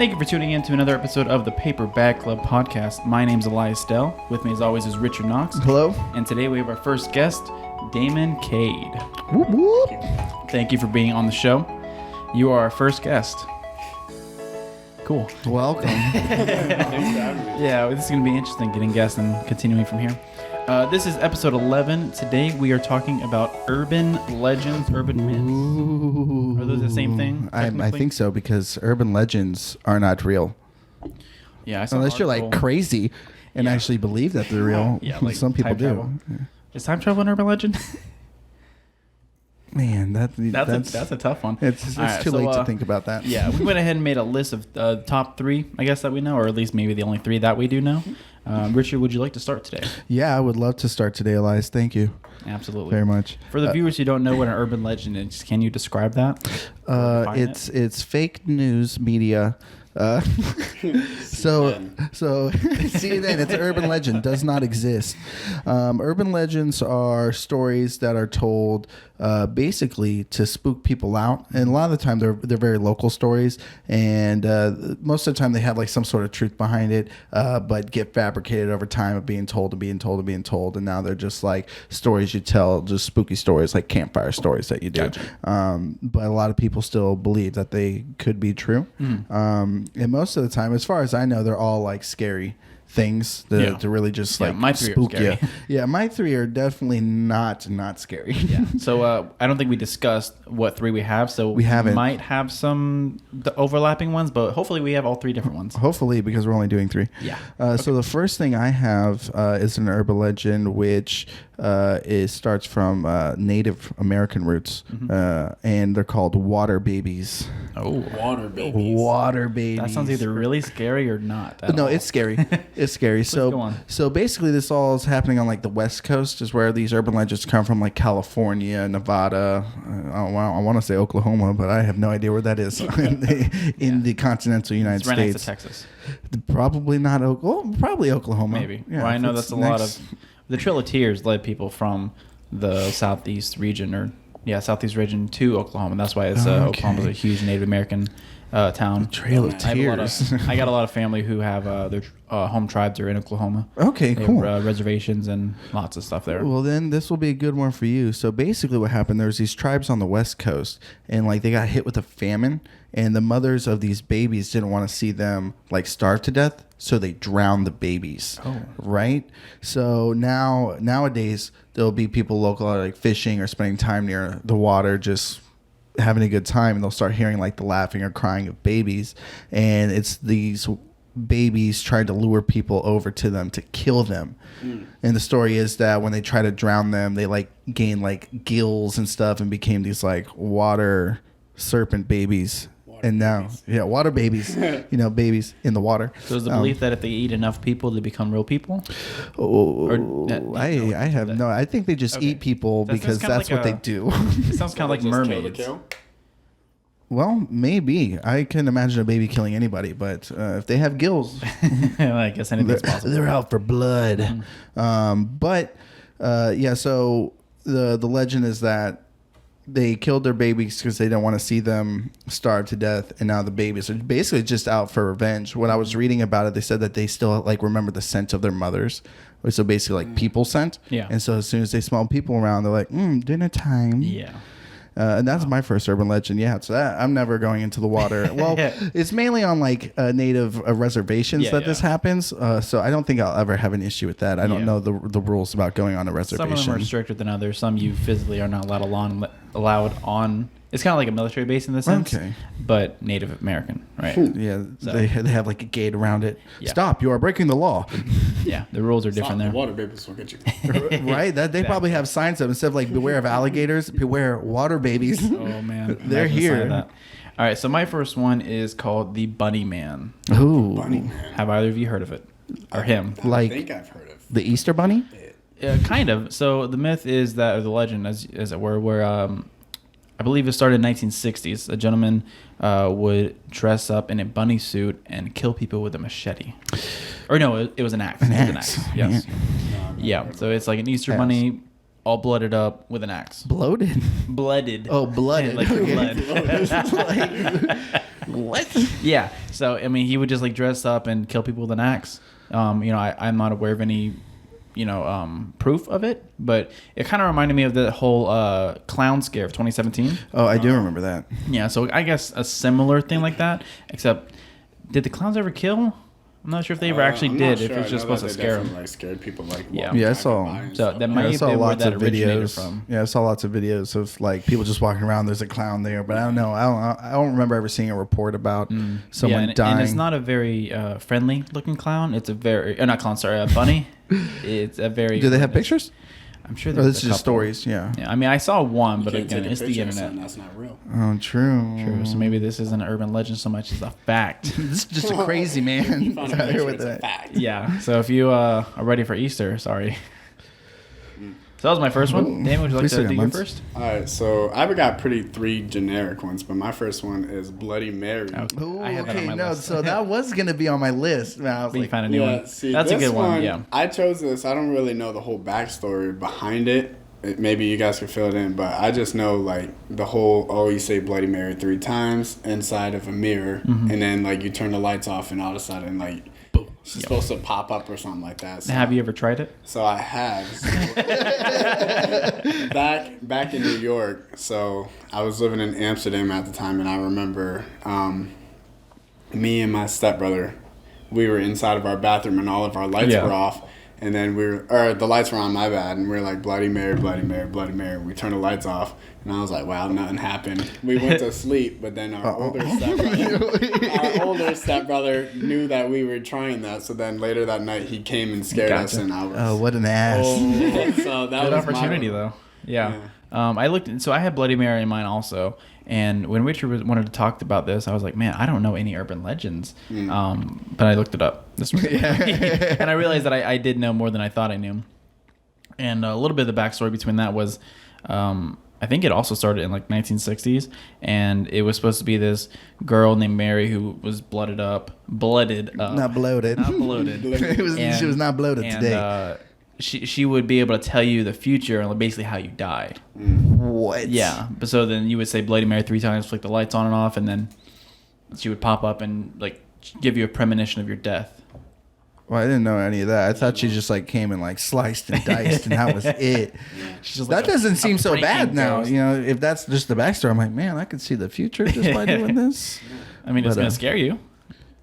Thank you for tuning in to another episode of the Paperback Club podcast. My name's Aliyes Richard. With me, as always, is Richard Knox. Hello. And today we have our first guest, Damion Cade. Whoop, whoop. Thank you for being on the show. You are our first guest. Cool. Welcome. Yeah, this is going to be interesting, getting guests and continuing from here. This is episode 11. Today we are talking about urban legends, urban myths. Ooh. Are those the same thing? I think so, because urban legends are not real. Yeah, I saw Unless you're like crazy and actually believe that they're real. Yeah, like some people time do. travel. Is time travel an urban legend? Man, that's a tough one. It's All too right, late to think about that. Yeah, we went ahead and made a list of top three, I guess, that we know, or at least maybe the only three that we do know. Richard, would you like to start today? Yeah, I would love to start today, Elias. Thank you. Absolutely. Very much. For the viewers who don't know what an urban legend is, can you describe that? It's fake news media. So CNN, it's an urban legend, does not exist. Urban legends are stories that are told basically to spook people out, and a lot of the time they're very local stories, and most of the time they have like some sort of truth behind it, but get fabricated over time of being told and being told and being told, and now they're just like stories you tell, just spooky stories, like campfire stories that you do. Gotcha. But a lot of people still believe that they could be true. And most of the time, as far as I know, they're all like scary things to really just like spook you. Yeah, my three are definitely not scary. Yeah. So I don't think we discussed what three we have. So we might have some overlapping ones, but hopefully we have all three different ones. Hopefully, because we're only doing three. Yeah. Okay. So the first thing I have is an urban legend, which starts from Native American roots, and they're called water babies. Oh, water babies. Water babies. That sounds either really scary or not. No, it's scary. It's scary. So basically, this all is happening on like the West Coast, is where these urban legends come from, like California, Nevada. I want to say Oklahoma, but I have no idea where that is in the continental United States. Right next to Texas. Probably not. Probably Oklahoma. Maybe. Yeah, well, I know that's a lot of. The Trail of Tears led people from the southeast region to Oklahoma. That's why it's Oklahoma's a huge Native American town. Trail of Tears. I got a lot of family who have their home tribes are in Oklahoma. Okay, they cool. have, reservations and lots of stuff there. Well, then this will be a good one for you. So basically what happened, there's these tribes on the West Coast, and like they got hit with a famine, and the mothers of these babies didn't want to see them like starve to death, so they drowned the babies. Oh. Right? So nowadays there'll be people local like fishing or spending time near the water, just having a good time, and they'll start hearing like the laughing or crying of babies, and it's these babies trying to lure people over to them to kill them. And the story is that when they try to drown them, they like gain like gills and stuff and became these like water serpent babies. Water babies, babies in the water. So is the belief that if they eat enough people, they become real people? I have no. I think they just eat people because that's what they do. It sounds kind of like mermaids. Well, maybe. I can imagine a baby killing anybody, but if they have gills, I guess anything's possible. They're out for blood. So the legend is that they killed their babies because they didn't want to see them starve to death, and now the babies are basically just out for revenge. When I was reading about it, they said that they still like remember the scent of their mothers, so basically like people scent. Yeah. And so as soon as they smell people around, they're like, dinner time. Yeah. And that's my first urban legend. Yeah, so I'm never going into the water. Well, it's mainly on like native reservations that this happens. So I don't think I'll ever have an issue with that. I don't know the rules about going on a reservation. Some of them are stricter than others. Some you physically are not allowed on. It's kind of like a military base in this sense, but Native American, right? Yeah, so. They have like a gate around it. Yeah. Stop! You are breaking the law. Yeah, the rules are different there. The water babies will get you. Right? They probably have signs up instead of like beware of alligators, beware water babies. Oh man, they're here. All right, so my first one is called the Bunny Man. Ooh, Bunny Man. Have either of you heard of it or him? I think I've heard of the Easter Bunny. Kind of. So the myth is that, or the legend, as it were, where I believe it started in 1960s. A gentleman would dress up in a bunny suit and kill people with a machete. Or no, it was an axe. An axe. Yes. Yeah. So it's like an Easter bunny, all blooded up with an axe. Bloated? Blooded. Oh, blooded. Like blood. Like, what? Yeah. So I mean, he would just like dress up and kill people with an axe. I'm not aware of any, proof of it, but it kind of reminded me of the whole clown scare of 2017. Oh, I do remember that. Yeah, so I guess a similar thing like that, except did the clowns ever kill? I'm not sure if they ever actually I'm did. not If sure. it was just I know supposed to that they scare them. definitely, like, scared people. Like, Yeah. walking Yeah, I by saw- and So stuff that like might I have saw been where lots that of originated videos. from. Yeah, I saw lots of videos of like people just walking around. There's a clown there, but I don't know. I don't remember ever seeing a report about someone and, dying. And it's not a very friendly looking clown. It's a very not clown, sorry, a bunny. It's a very. Do they have pictures? I'm sure Or there's this is a just couple. stories. Yeah. Yeah, I mean, I saw one, but you can't again, take a it's the picture of internet. something that's not real. Oh, true. True. So maybe this isn't an urban legend so much as a fact. This is just a crazy man. You found a out here picture, with it's a that. fact. Yeah. So if you are ready for Easter, sorry. So that was my first one. Damon, would you like We to still do got your months. first? All right, so I've got three generic ones, but my first one is Bloody Mary. Okay. Ooh, I have that on okay, my no, list. so that was gonna be on my list. Man, I was But you like, found a new one. See, That's a this good one. Yeah. I chose this. I don't really know the whole backstory behind it. Maybe you guys can fill it in, but I just know like the whole you say Bloody Mary 3 times inside of a mirror, Mm-hmm. and then like you turn the lights off, and all of a sudden like she's supposed to pop up or something like that. So, Have you ever tried it? So I have. back in New York. So I was living in Amsterdam at the time, and I remember me and my stepbrother, we were inside of our bathroom, and all of our lights Yeah. were off. And then the lights were on, my bad, and we were like, Bloody Mary, Bloody Mary, Bloody Mary. We turned the lights off, and I was like, wow, nothing happened. We went to sleep, but then our older stepbrother knew that we were trying that. So then later that night, he came and scared us, Gotcha. and I was... oh, what an ass. so that Good was opportunity, my, though. Yeah. I looked. So I had Bloody Mary in mine also. And when Richard wanted to talk about this, I was like, man, I don't know any urban legends. But I looked it up this week. And I realized that I did know more than I thought I knew. And a little bit of the backstory between that was, I think it also started in like 1960s. And it was supposed to be this girl named Mary who was blooded up. Not bloated. Not bloated. She was not bloated and, today. She would be able to tell you the future and basically how you die. What? Yeah. But so then you would say Bloody Mary 3 times, flick the lights on and off, and then she would pop up and like give you a premonition of your death. Well, I didn't know any of that. I thought she just like came and like sliced and diced, and that was it. She's just That like doesn't seem so pranking bad now. ghost. You know, if that's just the backstory, I'm like, man, I could see the future just by doing this. I mean, it's But, gonna scare you.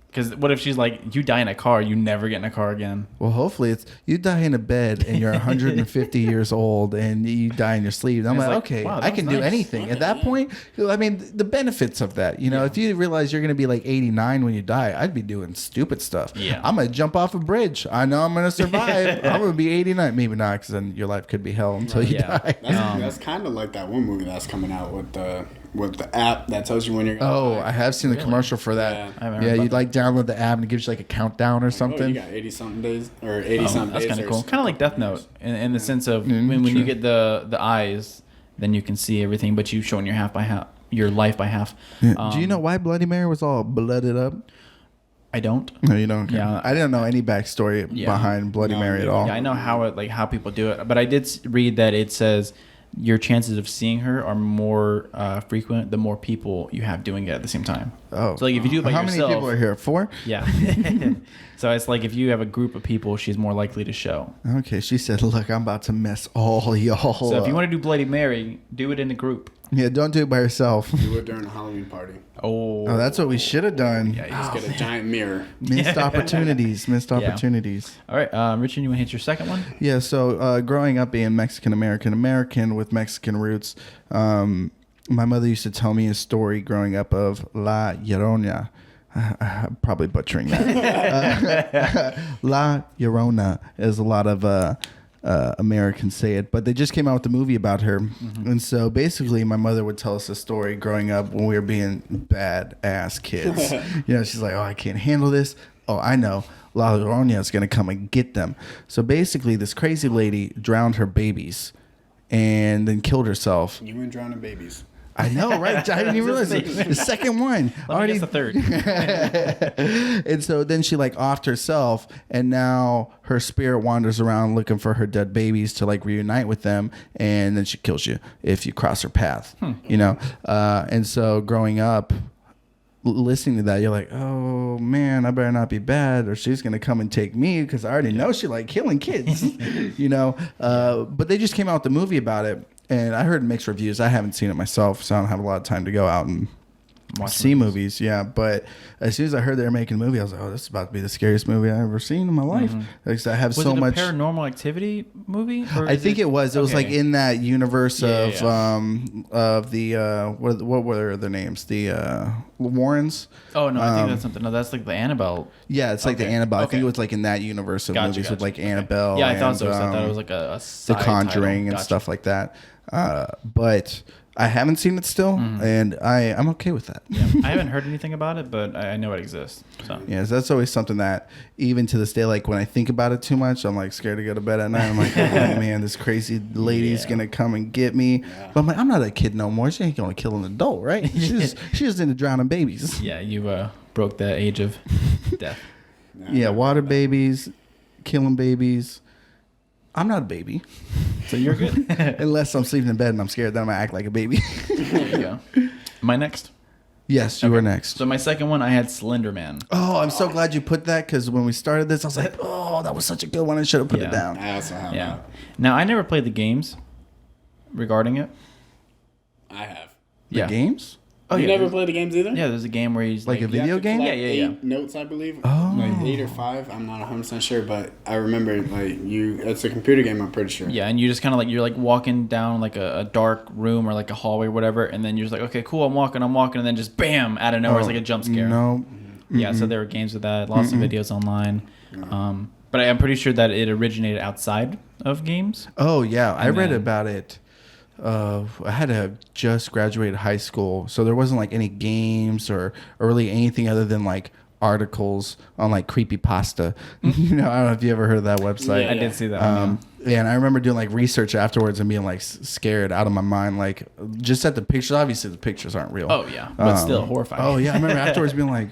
Because what if she's like, you die in a car, you never get in a car again? Well, hopefully it's you die in a bed and you're 150 years old and you die in your sleep. I'm It's like, like, okay, wow, that I was can do nice. anything. At that point, I mean, the benefits of that, you know, if you realize you're going to be like 89 when you die, I'd be doing stupid stuff. Yeah. I'm going to jump off a bridge. I know I'm going to survive. I'm going to be 89. Maybe not, because then your life could be hell until you Yeah. die. That's kind of like that one movie that's coming out with the app that tells you when you're going to Oh, die. I have seen the Really? commercial for that. Yeah. I haven't heard Yeah, about you'd like download the app and it gives you like a countdown or Oh, something. you got 80-something days, or 80-something That's days. kind of or cool. Kind of like Death Note in the sense of Mm, when true. you get the eyes, then you can see everything, but you've shown your life by half. Yeah. Do you know why Bloody Mary was all blooded up? I don't. No, you don't. Yeah. I didn't know any backstory Yeah. behind Bloody No, Mary at yeah. all. Yeah, I know how people do it, but I did read that it says your chances of seeing her are more frequent the more people you have doing it at the same time. Oh, So like if you do it by how yourself, many people are here? 4? Yeah. So it's like if you have a group of people, she's more likely to show. Okay, she said, "Look, I'm about to mess all y'all." So if you up." want to do Bloody Mary, do it in a group. yeah, don't do it by yourself. Do it during a Halloween party. Oh, Oh, that's what we should have done. Yeah, You just get a giant mirror. Missed opportunities. Missed Yeah. opportunities. All right, Richard, you want to hit your second one? Yeah. So growing up being Mexican American with Mexican roots, my mother used to tell me a story growing up of La Llorona. I'm probably butchering that. La Llorona, as a lot of Americans say it, but they just came out with a movie about her. And so basically my mother would tell us a story growing up when we were being badass kids. You know, she's like, oh, I can't handle this. Oh, I know. La Llorona is going to come and get them. So basically this crazy lady drowned her babies and then killed herself. You and drowning babies. I know, right? I didn't even realize it. The second one. Let me guess the third. And so then she like offed herself, and now her spirit wanders around looking for her dead babies to like reunite with them, and then she kills you if you cross her path. You know, and so growing up, listening to that, you're like, oh oh man, I better not be bad, or she's gonna come and take me because I already know she like killing kids, you know. But they just came out with the movie about it, and I heard mixed reviews. I haven't seen it myself, so I don't have a lot of time to go out and see movies. Yeah, but as soon as I heard they were making a movie, I was like, oh, this is about to be the scariest movie I've ever seen in my life. Like, I have Was so it a much Paranormal Activity movie? I think it was. It was like in that universe of the what were their names? The Warrens. Oh no, I think that's something. No, that's like the Annabelle. Yeah, it's like the Annabelle. I think it was like in that universe of movies with like Annabelle. Yeah, I thought so. I thought it was like a The Conjuring and stuff like that. But I haven't seen it still, and I'm okay with that. Yeah. I haven't heard anything about it, but I know it exists. So. Yeah, so that's always something that even to this day, like when I think about it too much, I'm like scared to go to bed at night. I'm like, oh man, this crazy lady's gonna come and get me. Yeah. But I'm like, I'm not a kid no more. She ain't gonna kill an adult, right? She's just into drowning babies. Yeah, you broke the age of death. Yeah, water babies, killing babies. I'm not a baby. So you're good. Unless I'm sleeping in bed and I'm scared, then I'm going to act like a baby. There you go. Am I next? Yes, you were next. So my second one, I had Slender Man. Oh, I'm so glad you put that, because when we started this, I was like, oh, that was such a good one. I should have put it down. I also have that. Now, I never played the games regarding it. I have. The games? Oh, you never played the games either? Yeah, there's a game where he's like a video game? Yeah. 8 notes, I believe. Oh. Like 8 or 5. I'm not 100% sure, but I remember it's a computer game, I'm pretty sure. Yeah, and you just kind of like, you're like walking down like a dark room or like a hallway or whatever, and then you're just like, okay, cool, I'm walking, and then just bam, out of nowhere, it's like a jump scare. No. Yeah, so there were games with that, lots of videos online. But I'm pretty sure that it originated outside of games. Oh, yeah. I read about it. I had to have just graduated high school, so there wasn't like any games or really anything other than like articles on like creepypasta. You know, I don't know if you ever heard of that website. Yeah, I did see that. Yeah, and I remember doing like research afterwards and being like scared out of my mind, like just at the pictures. Obviously, the pictures aren't real. Oh yeah, but still horrifying. Oh yeah, I remember afterwards being like,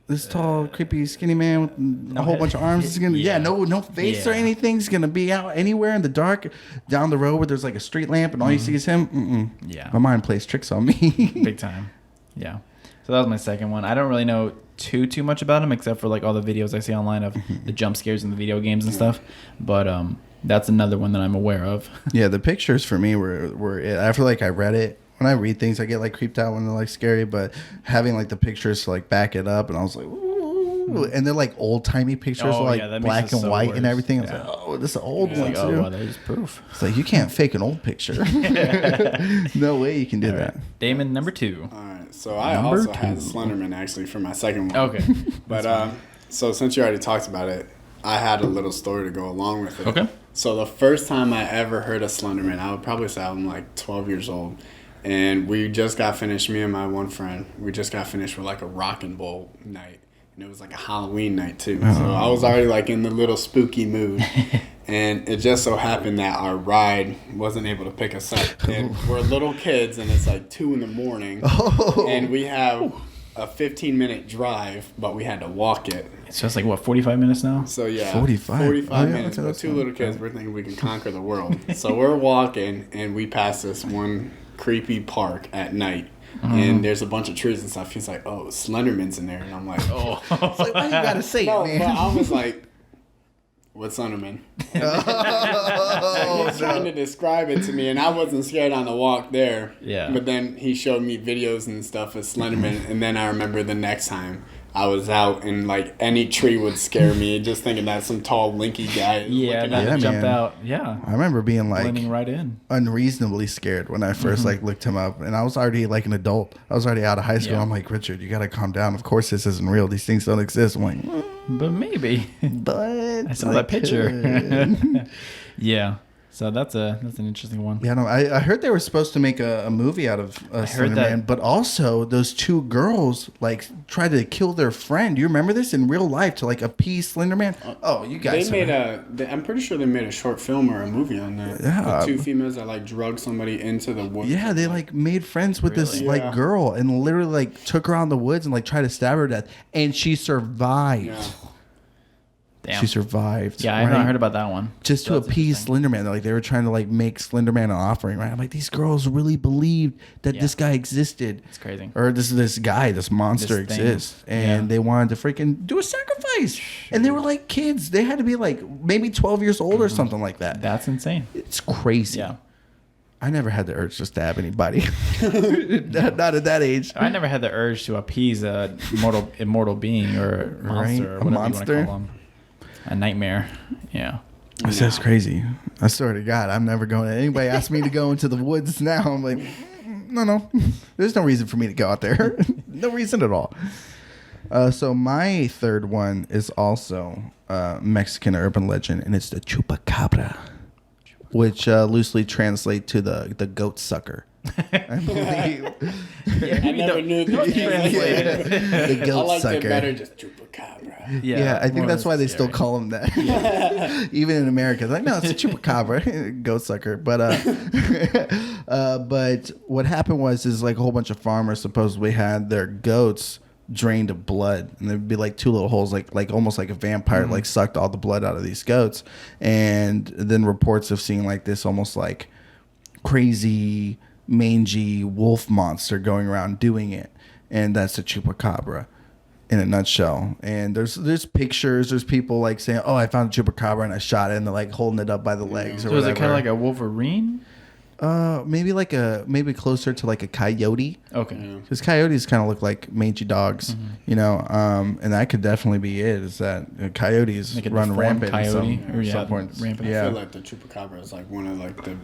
this tall, creepy, skinny man with a whole bunch of arms is gonna, no face or anything's gonna be out anywhere in the dark down the road where there's like a street lamp and all you see is him. Yeah, my mind plays tricks on me. Big time. Yeah. So that was my second one. I don't really know too much about him except for like all the videos I see online of the jump scares in the video games and stuff. But that's another one that I'm aware of. Yeah, the pictures for me were I feel like I read it. When I read things, I get like creeped out when they're like scary, but having like the pictures to like back it up, and I was like, ooh, and they're like old timey pictures, like black and white and everything. I was like, oh, this is an old one too. Oh, well, there's proof. It's like you can't fake an old picture. No way you can do that. Damon, number 2. All right, so I also had Slender Man actually for my second one. Okay, but so since you already talked about it, I had a little story to go along with it. Okay. So the first time I ever heard of Slender Man, I would probably say I'm like 12 years old. And we just got finished, me and my one friend, we just got finished with like a rock and roll night. And it was like a Halloween night too. So I was already like in the little spooky mood. And it just so happened that our ride wasn't able to pick us up. And we're little kids and it's like 2 a.m. And we have a 15-minute drive, but we had to walk it. It's just like, what, 45 minutes now? So yeah, 45 minutes. But 2 little kids, we're thinking we can conquer the world. So we're walking and we pass this one creepy park at night, and there's a bunch of trees and stuff. He's like, oh, Slenderman's in there, and I'm like, oh. It's like, why you gotta say it, man? But I was like, what's Slenderman? He's trying to describe it to me, and I wasn't scared on the walk there. Yeah. But then he showed me videos and stuff of Slenderman, and then I remember the next time I was out and like any tree would scare me, just thinking that's some tall, lanky guy. Jump out. Yeah. I remember being like blending right in, unreasonably scared when I first like looked him up, and I was already like an adult. I was already out of high school. Yeah. I'm like, Richard, you gotta calm down. Of course, this isn't real. These things don't exist. I'm like, but maybe. But I saw that picture. Yeah. So that's an interesting one. Yeah, no, I heard they were supposed to make a movie out of Slender Man, but also those 2 girls like tried to kill their friend. Do you remember this in real life to like appease Slender Man? Oh, you guys! I'm pretty sure they made a short film or a movie on that. Yeah, the 2 females that like drugged somebody into the woods. Yeah, they like made friends with this like girl and literally like took her out in the woods and like tried to stab her to death, and she survived. Yeah. Damn. She survived. Yeah, I have not heard about that one. Just to That's appease interesting. Slender Man. Like they were trying to like make Slender Man an offering, right? I'm like, these girls really believed that this guy existed. It's crazy. Or this monster This thing. exists. And they wanted to freaking do a sacrifice. And they were like kids. They had to be like maybe 12 years old or something like that. That's insane. It's crazy. Yeah. I never had the urge to stab anybody. not at that age. I never had the urge to appease a immortal being or monster Right? or A whatever monster? you want to call them. A nightmare. Yeah. That's crazy. I swear to God, I'm never going. Anybody ask me to go into the woods now, I'm like, no. There's no reason for me to go out there. No reason at all. So my third one is also Mexican urban legend, and it's the Chupacabra, which loosely translate to the goat sucker. I believe. I never knew that. The I goat liked it sucker. better just Chupacabra. Yeah, I think more that's why they scary. still call him that. Even in America, it's like, no, it's a chupacabra, goat sucker. But but what happened is like a whole bunch of farmers supposedly had their goats drained of blood, and there'd be like two little holes, like almost like a vampire, like sucked all the blood out of these goats. And then reports of seeing like this almost like crazy mangy wolf monster going around doing it, and that's the chupacabra in a nutshell. And there's pictures, there's people like saying, oh, I found a chupacabra and I shot it, and they're like holding it up by the legs or So is whatever. it kind of like a Wolverine? Maybe closer to like a coyote, Okay. because coyotes kind of look like mangy dogs, you know. And that could definitely be it, is that coyotes Like a run deformed rampant coyote, at or some points. rampant. I Yeah. feel like the Chupacabra is like one of like the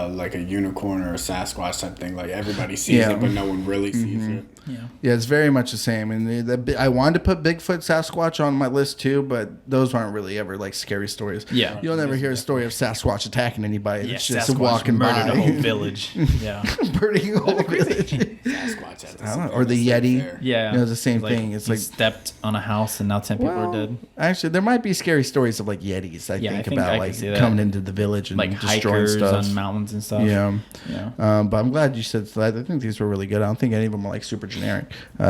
like a unicorn or a Sasquatch type thing. Like everybody sees Yeah. it, but no one really sees it. Yeah. Yeah, it's very much the same. And I wanted to put Bigfoot, Sasquatch on my list too, but those aren't really ever like scary stories. Yeah. You'll never hear a story of Sasquatch attacking anybody. Yeah, It's just Sasquatch walking murdered by. a whole village. Yeah. Burning a whole village. Sasquatch has I don't know, or the Yeti. Yeah. You know, it's the same Like, thing. It's he like, stepped on a house and now 10 people are dead. Actually, there might be scary stories of like Yetis. I think I about can like see that. coming into the village and Like destroying hikers stuff. on mountains and stuff. Yeah. Yeah. But I'm glad you said that. I think these were really good. I don't think any of them are like super generic.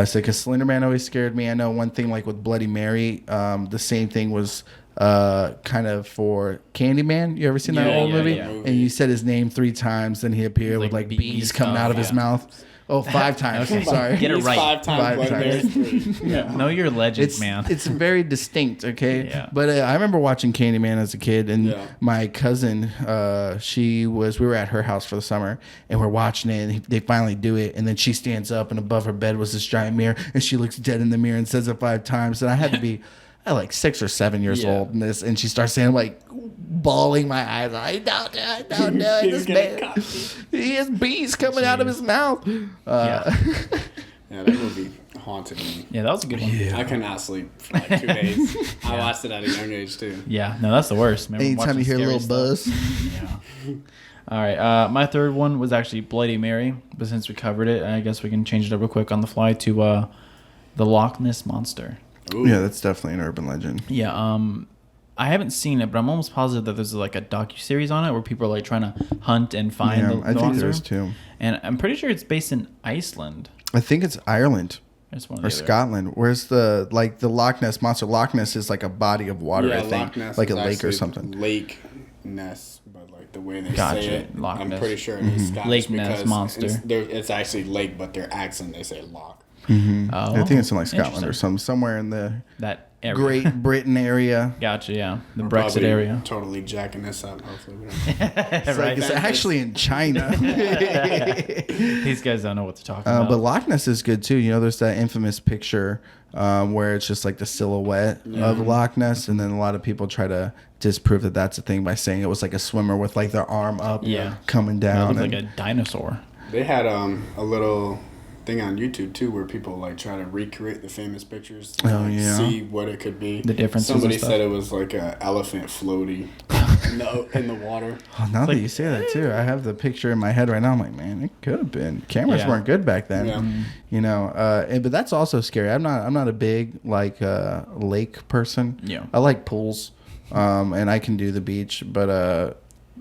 So because Slender Man always scared me. I know one thing like with Bloody Mary, the same thing was kind of for Candyman. You ever seen that Yeah, old yeah, movie? yeah. And you said his name 3 times, then he appeared with Like like bees coming stuff, out of his yeah. mouth. Oh, 5 times. Okay. I'm sorry. Get it He's right. 5 times. Five Bloody times. Mary's 3. Yeah. Know your legends, It's man. it's very distinct, okay. Yeah. But I remember watching Candyman as a kid, and Yeah. my cousin, we were at her house for the summer, and we're watching it. And they finally do it, and then she stands up, and above her bed was this giant mirror, and she looks dead in the mirror and says it 5 times. And I had to be. Like 6 or 7 years Yeah. old in this, and she starts saying like bawling my eyes. I don't know. He's This getting man, cocky. he has bees coming out of his mouth. Yeah. Yeah, that movie haunted me. Yeah, that was a good one. Yeah. I could not sleep for like 2 days. I watched it at a young age too. No, that's the worst. Remember Anytime you watching hear a scary little stuff? buzz, Yeah. All right. My third one was actually Bloody Mary, but since we covered it, I guess we can change it up real quick on the fly to the Loch Ness Monster. Ooh. yeah, that's definitely an urban legend. Yeah. I haven't seen it, but I'm almost positive that there's like a docuseries on it where people are like trying to hunt and find Yeah, the I think monster. there is too. And I'm pretty sure it's based in Iceland. I think it's Ireland It's one of or the other. Scotland. Where's the Loch Ness monster? Loch Ness is like a body of water, Yeah, I think, Loch Ness like a is lake or actually something. Lake Ness, but like the way they Gotcha, say it, Loch I'm Ness. pretty sure it is Scottish Lake Ness because monster. it's actually lake, but their accent they say loch. Oh, I think it's in like Scotland or interesting. somewhere in the That area. Great Britain area. Gotcha. Yeah, the We're Brexit probably area. Totally jacking this up. Hopefully, we don't. It's like it's actually in China. These guys don't know what to talk about. But Loch Ness is good too. You know, there's that infamous picture where it's just like the silhouette of Loch Ness, and then a lot of people try to disprove that that's a thing by saying it was like a swimmer with like their arm up, Yeah. coming It down. looks and- like a dinosaur. They had a little thing on YouTube too, where people like try to recreate the famous pictures to see what it could be. The differences and Somebody stuff. said it was like an elephant floaty in the water. Oh, now that you say that too, I have the picture in my head right now. I'm like, man, it could have been. Cameras Yeah. weren't good back then, Yeah. you know. But that's also scary. I'm not a big like lake person. Yeah. I like pools, and I can do the beach, but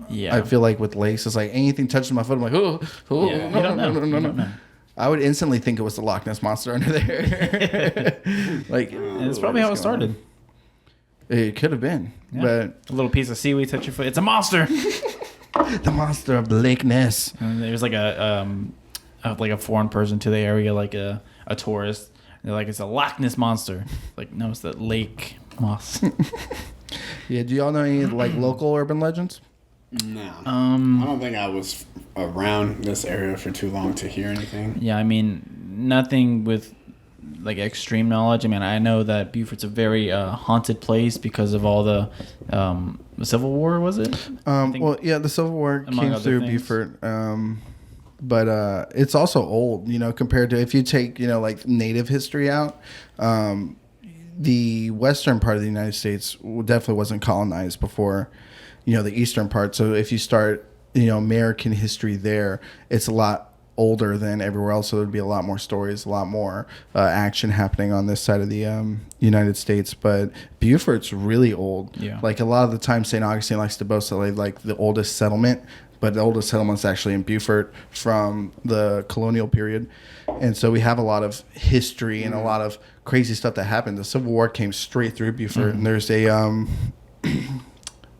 Yeah. I feel like with lakes, it's like anything touching my foot, I'm like, oh, Yeah, no, you don't know. no, no, You no, don't no. know. I would instantly think it was the Loch Ness monster under there. Like, And it's probably how it started. It could have been, but a little piece of seaweed touch your foot. It's a monster. the monster of the Lake Ness. And there's like a foreign person to the area, like a tourist. They're like, it's a Loch Ness monster. Like, no, it's the lake moss. Yeah. Do y'all know any like local urban legends? No. I don't think I was around this area for too long to hear anything. Yeah, I mean, nothing with like extreme knowledge. I mean, I know that Beaufort's a very haunted place because of all the Civil War, was it? Well, yeah, the Civil War came through Beaufort. But it's also old, compared to if you take, like native history out. The western part of the United States definitely wasn't colonized before, the eastern part. So if you start, American history there, it's a lot older than everywhere else. So there'd be a lot more stories, a lot more action happening on this side of the United States. But Beaufort's really old. Yeah. Like a lot of the time, St. Augustine likes to boast that they like the oldest settlement. But the oldest settlement's actually in Beaufort from the colonial period. And so we have a lot of history and a lot of crazy stuff that happened. The Civil War came straight through Beaufort. And there's a,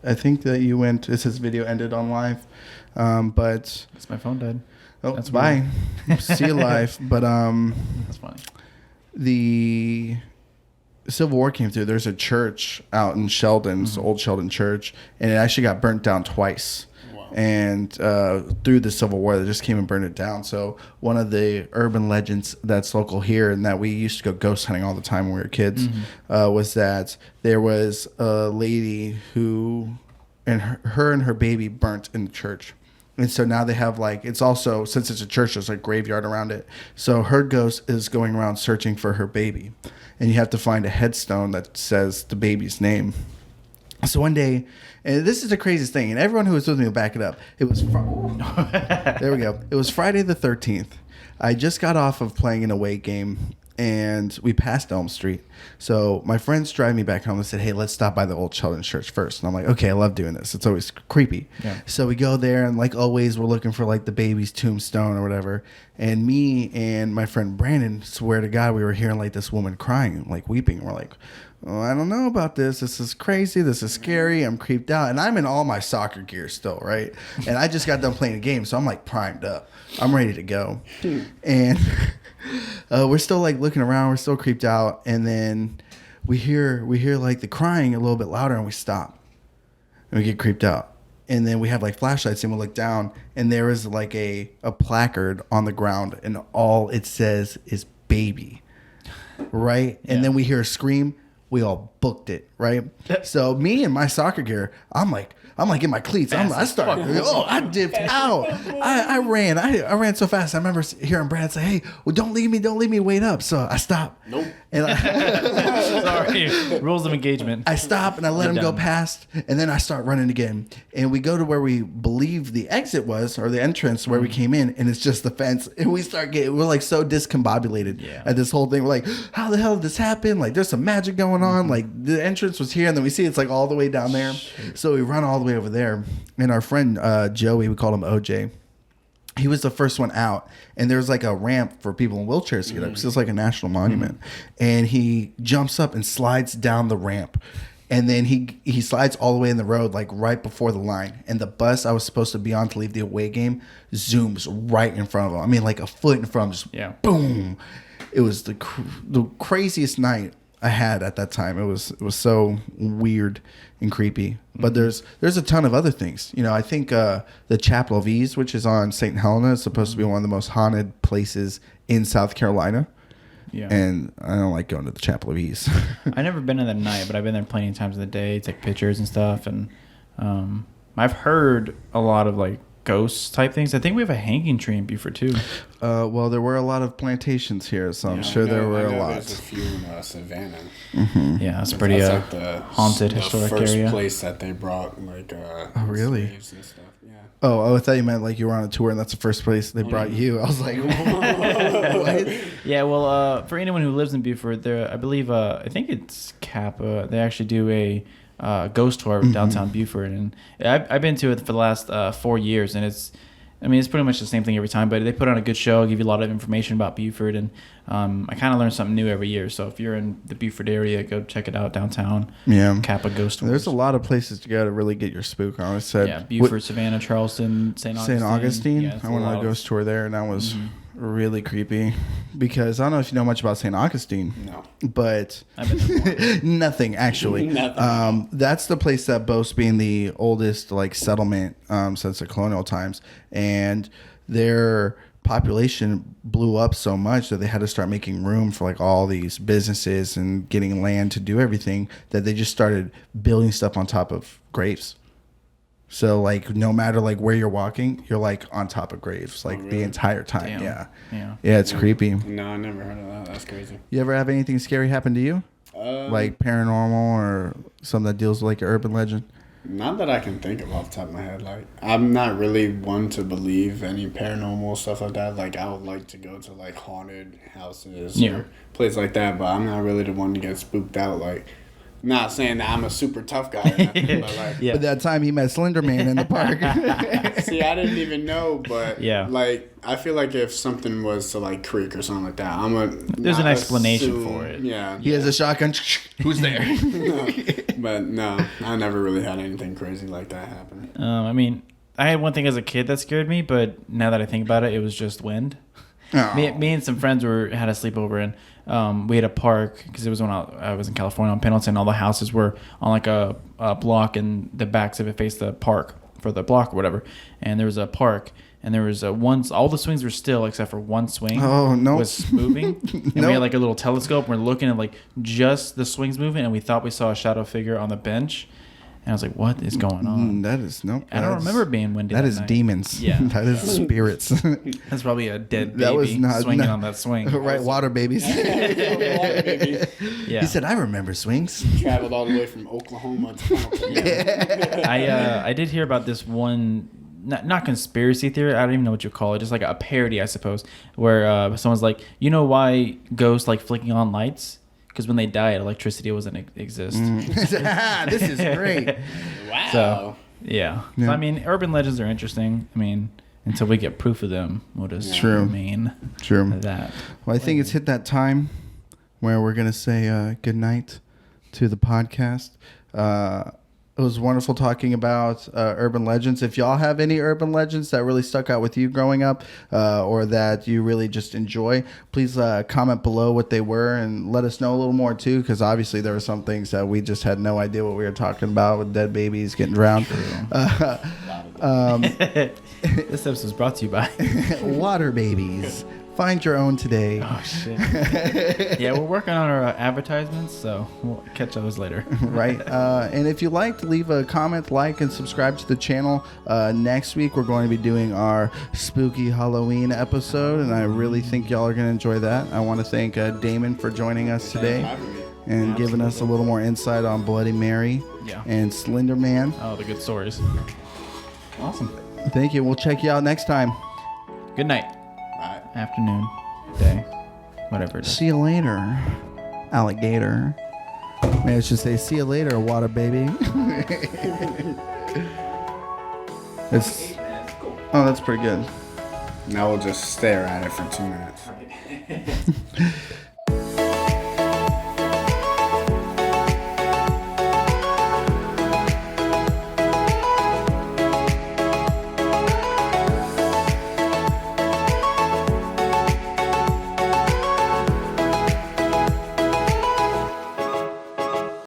I think that you went, it says video ended on live. But. It's my phone died. Oh, that's bye. See you live. But that's funny. The Civil War came through. There's a church out in Sheldon's, Old Sheldon Church. And it actually got burnt down twice. And through the Civil War, they just came and burned it down. So one of the urban legends that's local here and that we used to go ghost hunting all the time when we were kids was that there was a lady who, and her and her baby burnt in the church. And so now they have it's also, since it's a church, there's a graveyard around it. So her ghost is going around searching for her baby. And you have to find a headstone that says the baby's name. So one day, and this is the craziest thing, and everyone who was with me will back it up. It was there we go. It was Friday the 13th. I just got off of playing an away game, and we passed Elm Street. So my friends drive me back home and said, hey, let's stop by the Old Sheldon Church first. And I'm like, okay, I love doing this. It's always creepy. Yeah. So we go there, and like always, we're looking for the baby's tombstone or whatever. And me and my friend Brandon swear to God, we were hearing this woman crying, weeping. And we're like, oh, I don't know about this. This is crazy. This is scary. I'm creeped out. And I'm in all my soccer gear still, right? And I just got done playing a game, so I'm primed up. I'm ready to go. And we're still looking around. We're still creeped out. And then we hear the crying a little bit louder, and we stop. And we get creeped out. And then we have flashlights, and we look down, and there is a placard on the ground, and all it says is baby. Right? And then we hear a scream. We all booked it, right? So me and my soccer gear, I'm in my cleats. I dipped out. I ran so fast. I remember hearing Brad say, hey, well, don't leave me, wait up. So I stopped. Nope. And Sorry. Rules of engagement. I stop and I let him go past, and then I start running again. And we go to where we believe the exit was, or the entrance where we came in, and it's just the fence. And we're so discombobulated at this whole thing. We're like, how the hell did this happen? There's some magic going on. The entrance was here, and then we see it's all the way down there. So we run all the way over there, and our friend Joey, we called him OJ. He was the first one out, and there's a ramp for people in wheelchairs to get up because it's a national monument. And he jumps up and slides down the ramp, and then he slides all the way in the road, right before the line. And the bus I was supposed to be on to leave the away game zooms right in front of him. I mean, a foot in front of him, just boom. It was the craziest night I had at that time. It was so weird and creepy. But there's a ton of other things. I think the Chapel of Ease, which is on St. Helena, is supposed to be one of the most haunted places in South Carolina. Yeah. And I don't like going to the Chapel of Ease. I've never been in the night, but I've been there plenty of times in the day, take pictures and stuff. And I've heard a lot of ghosts type things. I think we have a hanging tree in Beaufort too. Well, there were a lot of plantations here, so I'm sure there were a lot. There's a few in Savannah. Mm-hmm. Yeah, that's pretty the haunted historic area. First place that they brought oh really? Slaves and stuff. Yeah. Oh, I thought you meant you were on a tour and that's the first place they brought you. I was like, what? Yeah, well, for anyone who lives in Beaufort, there, I believe, I think it's Kappa. They actually do a ghost tour of downtown Beaufort, and I've been to it for the last 4 years, and it's I mean, it's pretty much the same thing every time, but they put on a good show, give you a lot of information about Beaufort, and I kind of learn something new every year. So if you're in the Beaufort area, go check it out downtown. Yeah. Kappa Ghost Tours. There's a lot of places to go to really get your spook on. I said, Yeah, Beaufort, Savannah, Charleston, St. Augustine. St. Augustine. Yeah, it's I a went on lot a of- ghost tour there, and that was really creepy because I don't know if you know much about St. Augustine. No. But I've been there before. nothing actually. Nothing. That's the place that boasts being the oldest like settlement since the colonial times, and their population blew up so much that they had to start making room for like all these businesses and getting land to do everything, that they just started building stuff on top of graves. So like no matter like where you're walking, you're like on top of graves like the entire time. Damn. Yeah, Yeah. it's creepy. No, I never heard of that. That's crazy. You ever have anything scary happen to you? Like paranormal or something that deals with like an urban legend? Not that I can think of off the top of my head. Like, I'm not really one to believe any paranormal stuff like that. Like, I would like to go to like haunted houses or places like that, but I'm not really the one to get spooked out. Like, not saying that I'm a super tough guy or nothing, but like, Yeah. But that time he met Slender Man in the park. see, I didn't even know, but Yeah. like, I feel like if something was to like creak or something like that, There's an explanation for it. Yeah. He has a shotgun. Who's there? But no, I never really had anything crazy like that happen. I mean, I had one thing as a kid that scared me, but now that I think about it, it was just wind. Oh. Me and some friends had a sleepover, and we had a park because it was when I was in California on Pendleton. All the houses were on like a block, and the backs of it faced the park for the block or whatever. And there was a park, and there was all the swings were still except for one swing. Oh, no. Was moving, and No. we had like a little telescope. And we're looking at like just the swings moving, and we thought we saw a shadow figure on the bench. And I was like, "What is going on?" That is no. I don't remember it being windy. That is night. demons. Yeah. That is spirits. That's probably a dead baby That was not- swinging no. on that swing. Right, water babies. Yeah. He said, "I remember swings." Traveled all the way from Oklahoma to California. I did hear about this one, not conspiracy theory. I don't even know what you call it. Just like a parody, I suppose, where someone's like, you know why ghosts like flicking on lights? Because when they died, electricity wasn't exist. This is great. Wow. So yeah. So, I mean, urban legends are interesting. I mean, until we get proof of them, we'll just True. remain True. that. Well, I think it's hit that time where we're going to say good night to the podcast. It was wonderful talking about urban legends. If y'all have any urban legends that really stuck out with you growing up or that you really just enjoy, please comment below what they were and let us know a little more too, because obviously there were some things that we just had no idea what we were talking about with dead babies getting drowned. This episode is brought to you by Water babies. Find your own today. Oh shit. Yeah, we're working on our advertisements, so we'll catch those later. Right. And if you liked, leave a comment, like, and subscribe to the channel. Next week, we're going to be doing our spooky Halloween episode, and I really think y'all are going to enjoy that. I want to thank Damon for joining us today and giving us a little more insight on Bloody Mary and Slender Man. Oh, the good stories. Awesome. Thank you. We'll check you out next time. Good night. Bye. Afternoon. Day. Whatever it is. See you later, alligator. Maybe I should say, see you later, water baby. Oh, that's pretty good. Now we'll just stare at it for 2 minutes.